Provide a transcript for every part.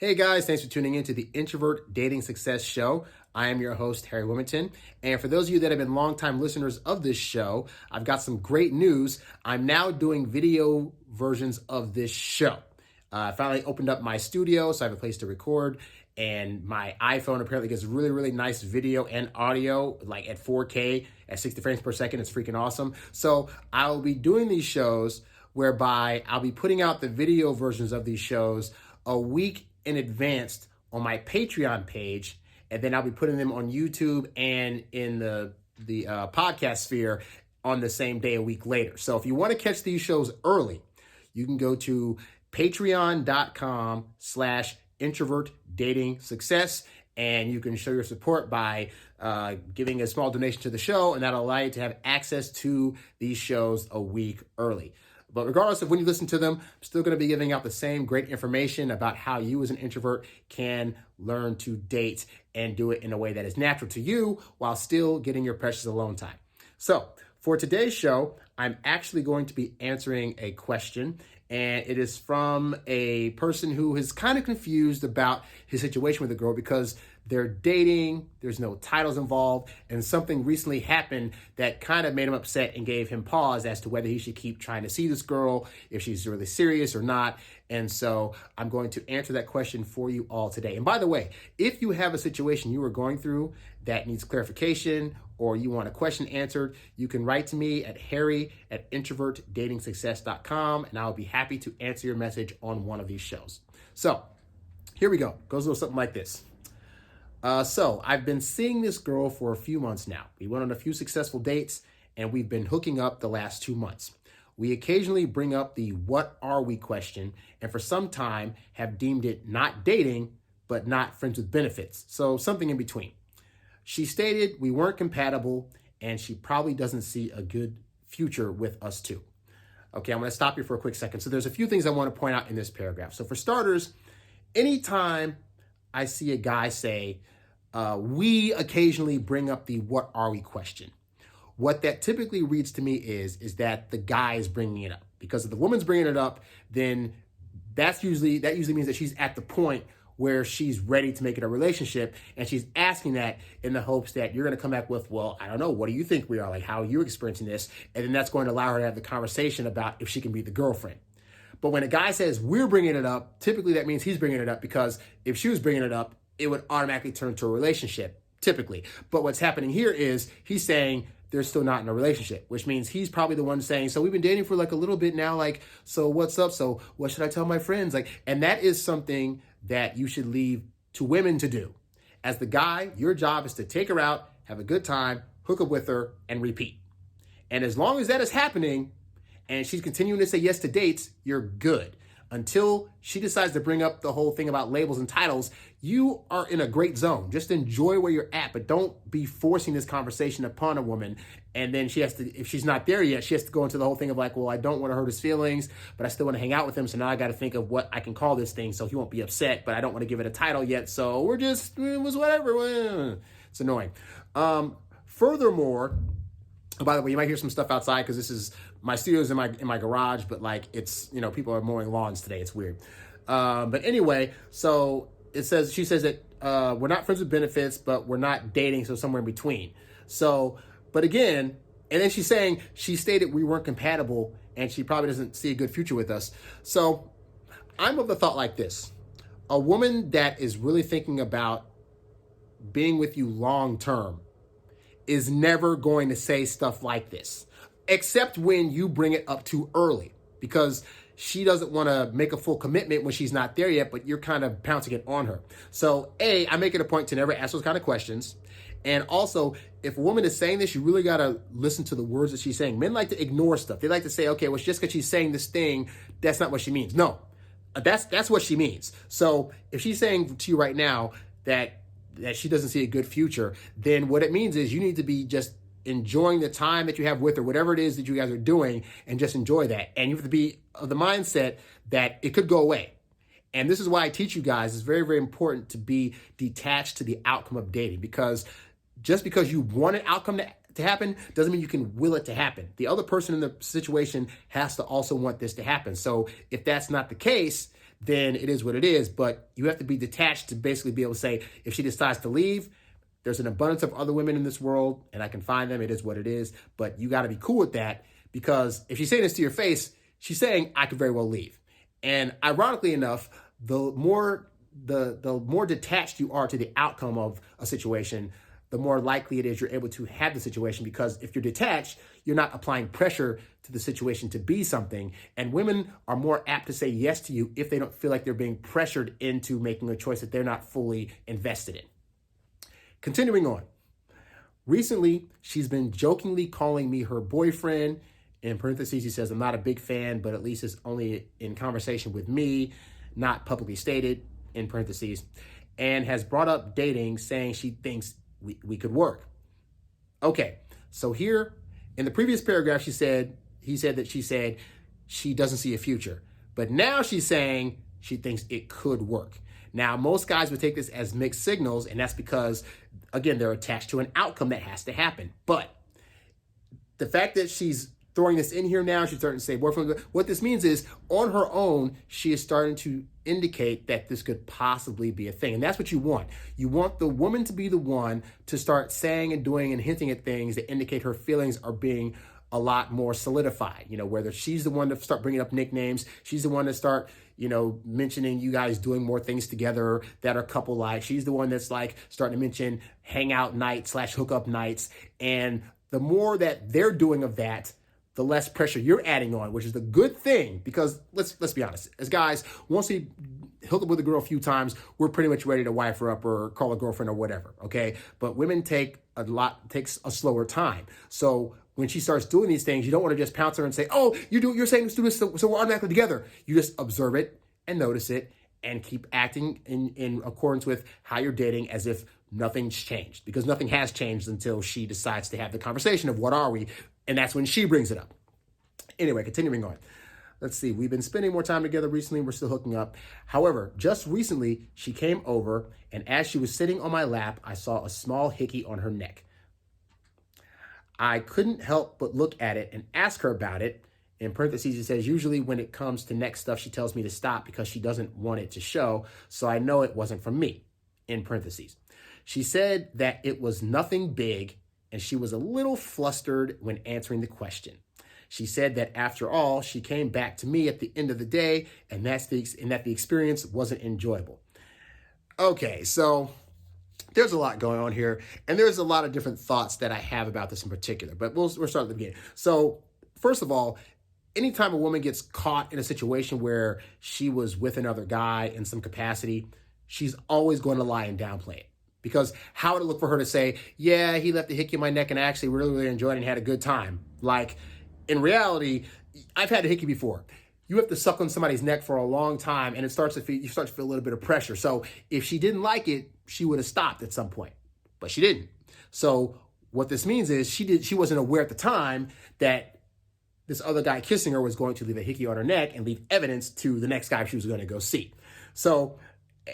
Hey guys, thanks for tuning in to the Introvert Dating Success Show. I am your host, Wilmington. And for those of you that have been longtime listeners of this show, I've got some great news. I'm now doing video versions of this show. I finally opened up my studio, so I have a place to record. And my iPhone apparently gets really nice video and audio, like at 4K at 60 frames per second. It's freaking awesome. So I'll be doing these shows whereby I'll be putting out the video versions of these shows a week in advance on my Patreon page, and then I'll be putting them on YouTube and in the podcast sphere on the same day a week later. So if you want to catch these shows early, you can go to patreon.com/introvert dating success, and you can show your support by giving a small donation to the show, and that'll allow you to have access to these shows a week early. But regardless of when you listen to them, I'm still going to be giving out the same great information about how you as an introvert can learn to date and do it in a way that is natural to you while still getting your precious alone time. So for today's show, I'm actually going to be answering a question, and it is from a person who is kind of confused about his situation with a girl because they're dating, there's no titles involved, and something recently happened that kind of made him upset and gave him pause as to whether he should keep trying to see this girl, if she's really serious or not. And so I'm going to answer that question for you all today. And by the way, if you have a situation you are going through that needs clarification or you want a question answered, you can write to me at harry@introvertdatingsuccess.com, and I'll be happy to answer your message on one of these shows. So here we go. Goes a little something like this. So I've been seeing this girl for a few months now. We went on a few successful dates, and we've been hooking up the last 2 months. We occasionally bring up the "what are we" question, and for some time have deemed it not dating, but not friends with benefits. So something in between. She stated we weren't compatible, and she probably doesn't see a good future with us two. Okay, I'm going to stop here for a quick second. So there's a few things I want to point out in this paragraph. So for starters, anytime I see a guy say, we occasionally bring up the "what are we" question, what that typically reads to me is that the guy is bringing it up. Because if the woman's bringing it up, then that usually means that she's at the point where she's ready to make it a relationship, and she's asking that in the hopes that you're going to come back with, well, I don't know, what do you think we are? Like, how are you experiencing this? And then that's going to allow her to have the conversation about if she can be the girlfriend. But when a guy says we're bringing it up, typically that means he's bringing it up, because if she was bringing it up, it would automatically turn to a relationship, typically. But what's happening here is he's saying they're still not in a relationship, which means he's probably the one saying, so we've been dating for like a little bit now, like, so what's up? So what should I tell my friends? Like, and that is something that you should leave to women to do. As the guy, your job is to take her out, have a good time, hook up with her, and repeat. And as long as that is happening, and she's continuing to say yes to dates, you're good. Until she decides to bring up the whole thing about labels and titles, you are in a great zone. Just enjoy where you're at, but don't be forcing this conversation upon a woman. And then she has to, if she's not there yet, she has to go into the whole thing of like, well, I don't want to hurt his feelings, but I still want to hang out with him. So now I got to think of what I can call this thing so he won't be upset, but I don't want to give it a title yet. So it was whatever. It's annoying. Furthermore, by the way, you might hear some stuff outside because this is my studio's in my garage, but like it's, people are mowing lawns today. It's weird. But anyway, so she says that we're not friends with benefits, but we're not dating, so somewhere in between. So, but again, and then she stated we weren't compatible and she probably doesn't see a good future with us. So I'm of the thought like this. A woman that is really thinking about being with you long term is never going to say stuff like this, except when you bring it up too early, because she doesn't want to make a full commitment when she's not there yet, but you're kind of pouncing it on her. So I make it a point to never ask those kind of questions. And also, if a woman is saying this, you really got to listen to the words that she's saying. Men like to ignore stuff. They like to say, okay, well, it's just because she's saying this thing, that's not what she means. No, that's what she means. So if she's saying to you right now that she doesn't see a good future, then what it means is you need to be just enjoying the time that you have with her, whatever it is that you guys are doing, and just enjoy that. And you have to be of the mindset that it could go away. And this is why I teach you guys, it's very, very important to be detached to the outcome of dating, because just because you want an outcome to happen doesn't mean you can will it to happen. The other person in the situation has to also want this to happen. So if that's not the case, then it is what it is. But you have to be detached to basically be able to say, if she decides to leave, there's an abundance of other women in this world and I can find them. It is what it is. But you got to be cool with that, because if she's saying this to your face, she's saying, I could very well leave. And ironically enough, the more detached you are to the outcome of a situation, the more likely it is you're able to have the situation, because if you're detached, you're not applying pressure to the situation to be something. And women are more apt to say yes to you if they don't feel like they're being pressured into making a choice that they're not fully invested in. Continuing on. Recently, she's been jokingly calling me her boyfriend. In parentheses, he says, I'm not a big fan, but at least it's only in conversation with me, not publicly stated, in parentheses, and has brought up dating, saying she thinks we could work. Okay, so here in the previous paragraph, he said she doesn't see a future, but now she's saying she thinks it could work. Now, most guys would take this as mixed signals, and that's because, again, they're attached to an outcome that has to happen. But the fact that she's throwing this in here now, she's starting to say boyfriend, what this means is, on her own, she is starting to indicate that this could possibly be a thing. And that's what you want. You want the woman to be the one to start saying and doing and hinting at things that indicate her feelings are being a lot more solidified. Whether she's the one to start bringing up nicknames, she's the one to start, mentioning you guys doing more things together that are couple-like. She's the one that's like starting to mention hangout nights / hookup nights. And the more that they're doing of that, the less pressure you're adding on, which is the good thing, because let's be honest, as guys, once we hook up with a girl a few times, we're pretty much ready to wife her up or call her girlfriend or whatever, okay? But women takes a slower time. So when she starts doing these things, you don't want to just pounce her and say, oh, you're saying let's do this, so we're automatically together. You just observe it and notice it and keep acting in accordance with how you're dating as if nothing's changed, because nothing has changed until she decides to have the conversation of what are we, and that's when she brings it up. Anyway, continuing on. Let's see. We've been spending more time together recently. We're still hooking up. However, just recently, she came over, and as she was sitting on my lap, I saw a small hickey on her neck. I couldn't help but look at it and ask her about it. In parentheses, it says, usually when it comes to neck stuff, she tells me to stop because she doesn't want it to show, so I know it wasn't from me, in parentheses. She said that it was nothing big, and she was a little flustered when answering the question. She said that after all, she came back to me at the end of the day, and that the experience wasn't enjoyable. Okay, so there's a lot going on here, and there's a lot of different thoughts that I have about this in particular, but we'll start at the beginning. So first of all, anytime a woman gets caught in a situation where she was with another guy in some capacity, she's always going to lie and downplay it. Because how would it look for her to say, yeah, he left a hickey in my neck and I actually really, really enjoyed it and had a good time? Like, in reality, I've had a hickey before. You have to suck on somebody's neck for a long time and you start to feel a little bit of pressure. So if she didn't like it, she would have stopped at some point, but she didn't. So what this means is she wasn't aware at the time that this other guy kissing her was going to leave a hickey on her neck and leave evidence to the next guy she was going to go see. So,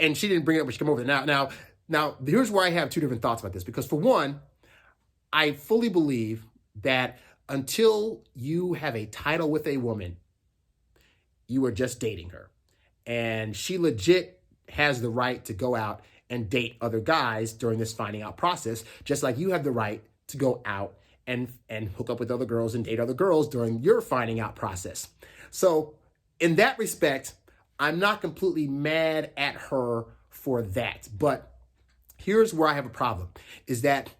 and she didn't bring it up when she came over there. Now, here's where I have two different thoughts about this, because for one, I fully believe that until you have a title with a woman, you are just dating her. And she legit has the right to go out and date other guys during this finding out process, just like you have the right to go out and hook up with other girls and date other girls during your finding out process. So in that respect, I'm not completely mad at her for that. But here's where I have a problem, is that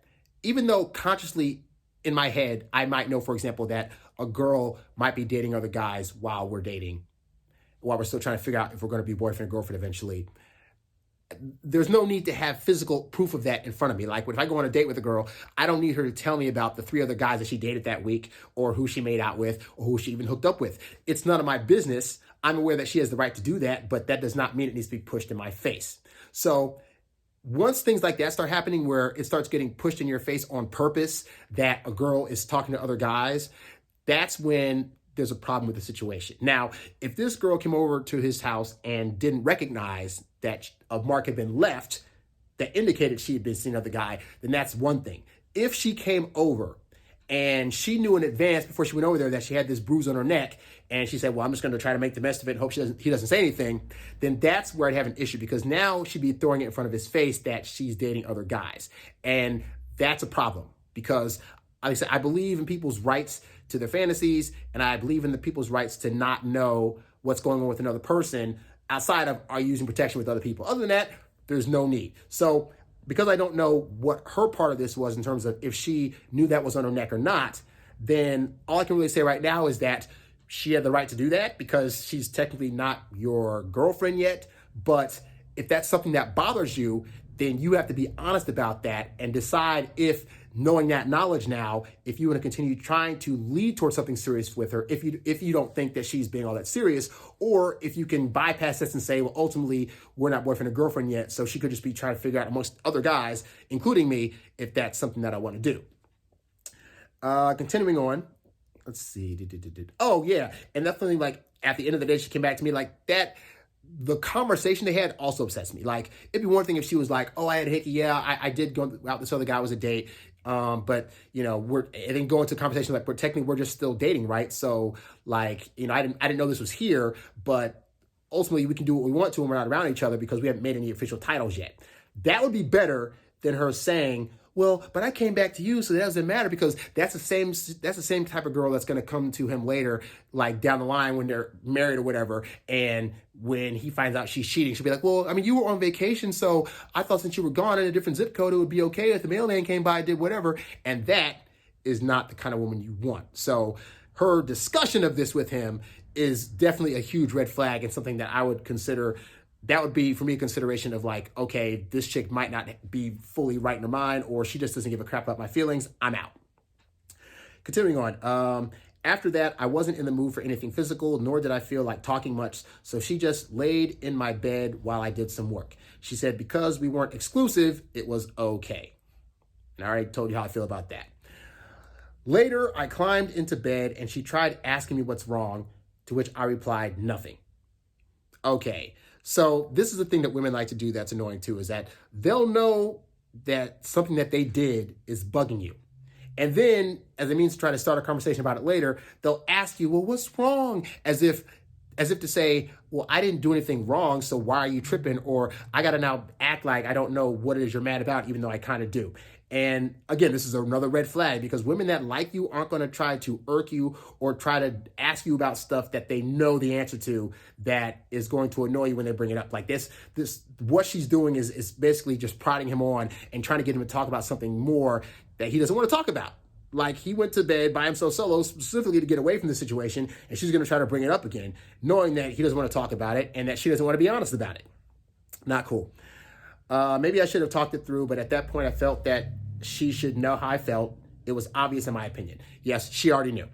even though consciously in my head, I might know, for example, that a girl might be dating other guys while we're still trying to figure out if we're going to be boyfriend and girlfriend eventually, there's no need to have physical proof of that in front of me. Like if I go on a date with a girl, I don't need her to tell me about the 3 other guys that she dated that week or who she made out with or who she even hooked up with. It's none of my business. I'm aware that she has the right to do that, but that does not mean it needs to be pushed in my face. So once things like that start happening where it starts getting pushed in your face on purpose that a girl is talking to other guys, that's when there's a problem with the situation. Now, if this girl came over to his house and didn't recognize that a mark had been left that indicated she had been seeing another guy, then that's one thing. If she came over and she knew in advance before she went over there that she had this bruise on her neck, and she said, well, I'm just going to try to make the best of it and hope he doesn't say anything, then that's where I'd have an issue, because now she'd be throwing it in front of his face that she's dating other guys. And that's a problem, because like I said, I believe in people's rights to their fantasies, and I believe in the people's rights to not know what's going on with another person outside of are you using protection with other people. Other than that, there's no need. So because I don't know what her part of this was in terms of if she knew that was on her neck or not, then all I can really say right now is that she had the right to do that because she's technically not your girlfriend yet. But if that's something that bothers you, then you have to be honest about that and decide if, knowing that knowledge now, if you want to continue trying to lead towards something serious with her, if you don't think that she's being all that serious, or if you can bypass this and say, well, ultimately, we're not boyfriend or girlfriend yet, so she could just be trying to figure out amongst other guys, including me, if that's something that I want to do. Continuing on, let's see. Oh, yeah. And definitely, like, at the end of the day, she came back to me like that. The conversation they had also upsets me. Like, it'd be one thing if she was like, oh, I had a hickey. Yeah, I did go out with this other guy. It was a date. But, you know, and then go into a conversation like, but technically we're just still dating, right? So, like, you know, I didn't know this was here, but ultimately we can do what we want to when we're not around each other because we haven't made any official titles yet. That would be better than her saying, well, but I came back to you, so that doesn't matter, because that's the same type of girl that's going to come to him later, like down the line when they're married or whatever. And when he finds out she's cheating, she'll be like, well, I mean, you were on vacation, so I thought since you were gone in a different zip code, it would be okay if the mailman came by, did whatever. And that is not the kind of woman you want. So her discussion of this with him is definitely a huge red flag and something that I would consider. That would be, for me, a consideration of like, okay, this chick might not be fully right in her mind, or she just doesn't give a crap about my feelings. I'm out. Continuing on. After that, I wasn't in the mood for anything physical, nor did I feel like talking much. So she just laid in my bed while I did some work. She said because we weren't exclusive, it was okay. And I already told you how I feel about that. Later, I climbed into bed and she tried asking me what's wrong, to which I replied, nothing. Okay. So this is the thing that women like to do that's annoying too, is that they'll know that something that they did is bugging you. And then, as a means to try to start a conversation about it later, they'll ask you, well, what's wrong? As if to say, well, I didn't do anything wrong, so why are you tripping? Or I got to now act like I don't know what it is you're mad about, even though I kind of do. And again, this is another red flag, because women that like you aren't going to try to irk you or try to ask you about stuff that they know the answer to that is going to annoy you when they bring it up. Like this, what she's doing is basically just prodding him on and trying to get him to talk about something more that he doesn't want to talk about. Like, he went to bed by himself solo specifically to get away from the situation, and she's going to try to bring it up again, knowing that he doesn't want to talk about it and that she doesn't want to be honest about it. Not cool. Maybe I should have talked it through, but at that point I felt that she should know how I felt. It was obvious in my opinion. Yes, she already knew.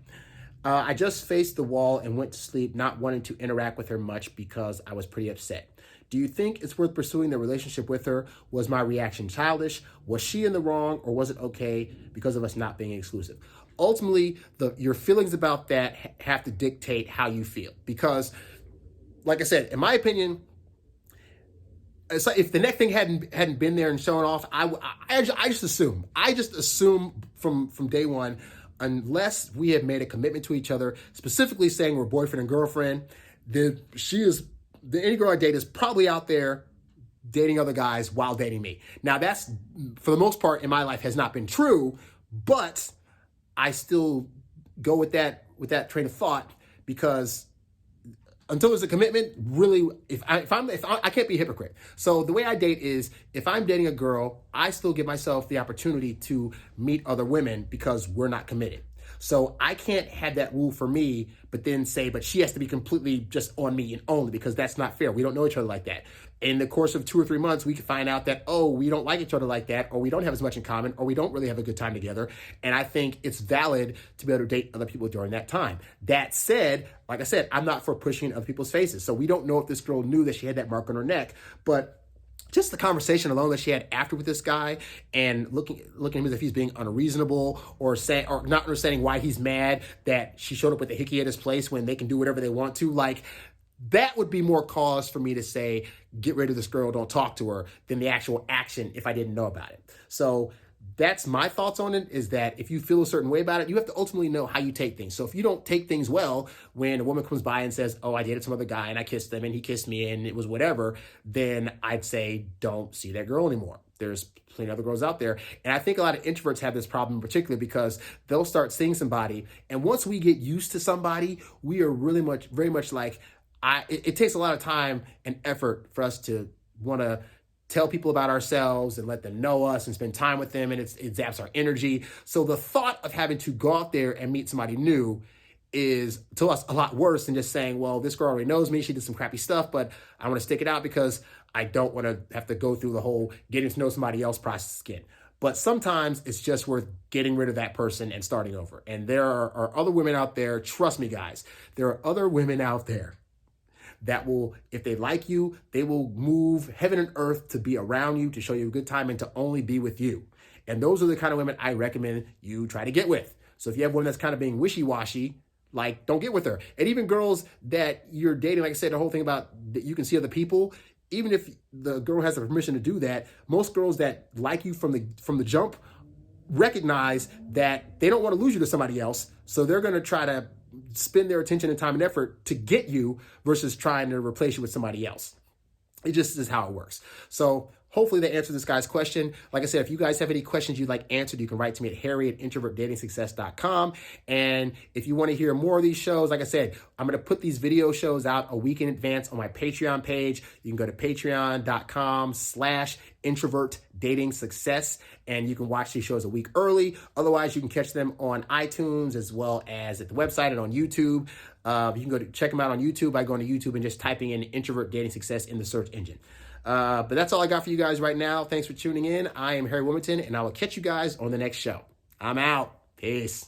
I just faced the wall and went to sleep, not wanting to interact with her much because I was pretty upset. Do you think it's worth pursuing the relationship with her? Was my reaction childish? Was she in the wrong, or was it okay because of us not being exclusive? Ultimately, your feelings about that have to dictate how you feel. Because, like I said, in my opinion, it's like if the neck thing hadn't been there and shown off, I just assume from day one, unless we have made a commitment to each other, specifically saying we're boyfriend and girlfriend, then any girl I date is probably out there dating other guys while dating me. Now, that's, for the most part in my life, has not been true, but I still go with that train of thought, because until there's a commitment, really, if I can't be a hypocrite. So the way I date is, if I'm dating a girl, I still give myself the opportunity to meet other women because we're not committed. So I can't have that rule for me, but then say, but she has to be completely just on me and only, because that's not fair. We don't know each other like that. In the course of 2 or 3 months, we can find out that, oh, we don't like each other like that, or we don't have as much in common, or we don't really have a good time together. And I think it's valid to be able to date other people during that time. That said, like I said, I'm not for pushing other people's faces. So we don't know if this girl knew that she had that mark on her neck, but just the conversation alone that she had after with this guy, and looking at him as if he's being unreasonable, or not understanding why he's mad that she showed up with a hickey at his place when they can do whatever they want to, like, that would be more cause for me to say, get rid of this girl, don't talk to her, than the actual action if I didn't know about it. So that's my thoughts on it, is that if you feel a certain way about it, you have to ultimately know how you take things. So if you don't take things well, when a woman comes by and says, oh, I dated some other guy and I kissed him and he kissed me and it was whatever, then I'd say don't see that girl anymore. There's plenty of other girls out there. And I think a lot of introverts have this problem in particular because they'll start seeing somebody. And once we get used to somebody, we are very much like, it takes a lot of time and effort for us to want to tell people about ourselves and let them know us and spend time with them, and it zaps our energy. So the thought of having to go out there and meet somebody new is, to us, a lot worse than just saying, well, this girl already knows me, she did some crappy stuff, but I want to stick it out because I don't want to have to go through the whole getting to know somebody else process again. But sometimes it's just worth getting rid of that person and starting over. And there are other women out there, trust me guys, there are other women out there that will, if they like you, they will move heaven and earth to be around you, to show you a good time, and to only be with you. And those are the kind of women I recommend you try to get with. So if you have one that's kind of being wishy-washy, like, don't get with her. And even girls that you're dating, like I said, the whole thing about that you can see other people, even if the girl has the permission to do that, most girls that like you from the jump recognize that they don't want to lose you to somebody else. So they're going to try to spend their attention and time and effort to get you versus trying to replace you with somebody else. It just is how it works. So hopefully that answered this guy's question. Like I said, if you guys have any questions you'd like answered, you can write to me at harry@introvertdatingsuccess.com. And if you want to hear more of these shows, like I said, I'm going to put these video shows out a week in advance on my Patreon page. You can go to patreon.com/introvertdatingsuccess, and you can watch these shows a week early. Otherwise, you can catch them on iTunes as well as at the website and on YouTube. You can go to check them out on YouTube by going to YouTube and just typing in Introvert Dating Success in the search engine. But that's all I got for you guys right now. Thanks for tuning in. I am Harry Wilmington, and I will catch you guys on the next show. I'm out. Peace.